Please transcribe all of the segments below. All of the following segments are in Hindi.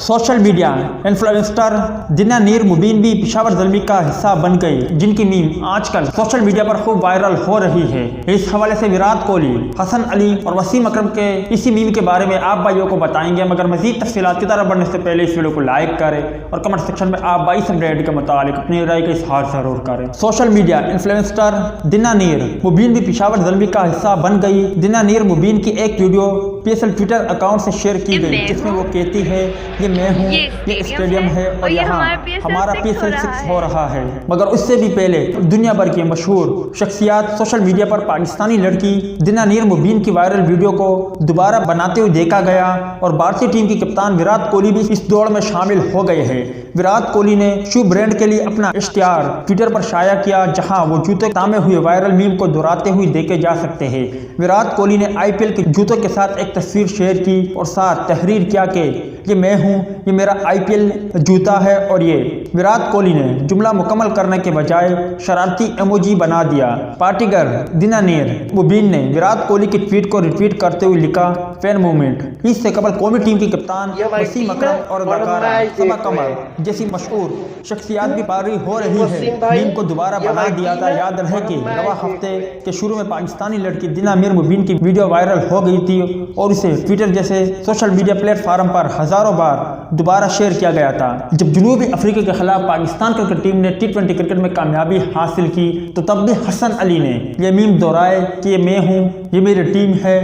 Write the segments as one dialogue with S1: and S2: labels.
S1: सोशल मीडिया इन्फ्लुएंसर दिना नीर मुबीन भी पेशावर ज़ल्मी का हिस्सा बन गई, जिनकी मीम आजकल सोशल मीडिया पर खूब वायरल हो रही है। इस हवाले से विराट कोहली, हसन अली और वसीम अकरम के इसी मीम के बारे में आप भाइयों को बताएंगे। मगर मजीद तफसीलात की तरफ बढ़ने से पहले इस वीडियो को लाइक करें और कमेंट सेक्शन में आप भाई अपडेट के मुताबिक अपनी राय का इजहार जरूर करें। सोशल मीडिया इन्फ्लुएंसर दिना नीर मुबीन भी पेशावर ज़ल्मी का हिस्सा बन गई। दिना नीर मुबीन की एक वीडियो PSL ट्विटर अकाउंट से शेयर की गई, जिसमें वो कहती है ये मैं हूँ, ये स्टेडियम है और यहाँ हमारा PSL 6 हो रहा है। मगर उससे भी पहले दुनिया भर की मशहूर शख्सियात सोशल मीडिया पर पाकिस्तानी लड़की दिना नीर मुबीन की वायरल वीडियो को दोबारा बनाते हुए देखा गया और भारतीय टीम के कप्तान विराट कोहली भी इस दौड़ में शामिल हो गए हैं। विराट कोहली ने शू ब्रांड के लिए अपना इश्तिहार ट्विटर पर शाया किया, जहां वो जूते तामे हुए वायरल मीम को दोहराते हुए देखे जा सकते हैं। विराट कोहली ने IPL के जूतों के साथ एक तस्वीर शेयर की और साथ तहरीर किया कि ये मैं हूं, ये मेरा IPL जूता है। और ये विराट कोहली ने जुमला मुकम्मल करने के बजाय शरारती इमोजी बना दिया। पार्टीगर दिना नीर मुबीन ने विराट कोहली की ट्वीट को रिट्वीट करते हुए लिखा, फैन मूवमेंट। इससे कबल कौमी टीम की कप्तान वसीम अकरम और अदाकारा सबा कमर जैसी मशहूर शख्सियात भी पारी हो रही है। मीम को दोबारा बना दिया था। याद रहे कि रवा हफ्ते के शुरू में पाकिस्तानी लड़की दिना नीर मुबीन की वीडियो वायरल हो गई थी और इसे ट्विटर जैसे सोशल मीडिया प्लेटफॉर्म पर हजारों बार दोबारा शेयर किया गया था। जब जनूबी अफ्रीका के खिलाफ पाकिस्तान क्रिकेट टीम ने T20 क्रिकेट में कामयाबी हासिल की तो तब भी हसन अली ने यह मीम दोहराए कि ये मैं हूँ, ये मेरी टीम है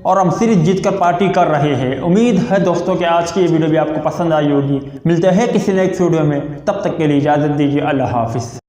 S1: और हम सीरीज जीतकर पार्टी कर रहे हैं। उम्मीद है दोस्तों कि आज की ये वीडियो भी आपको पसंद आई होगी। मिलते हैं किसी नेक्स्ट वीडियो में, तब तक के लिए इजाज़त दीजिए। अल्लाह हाफिज़।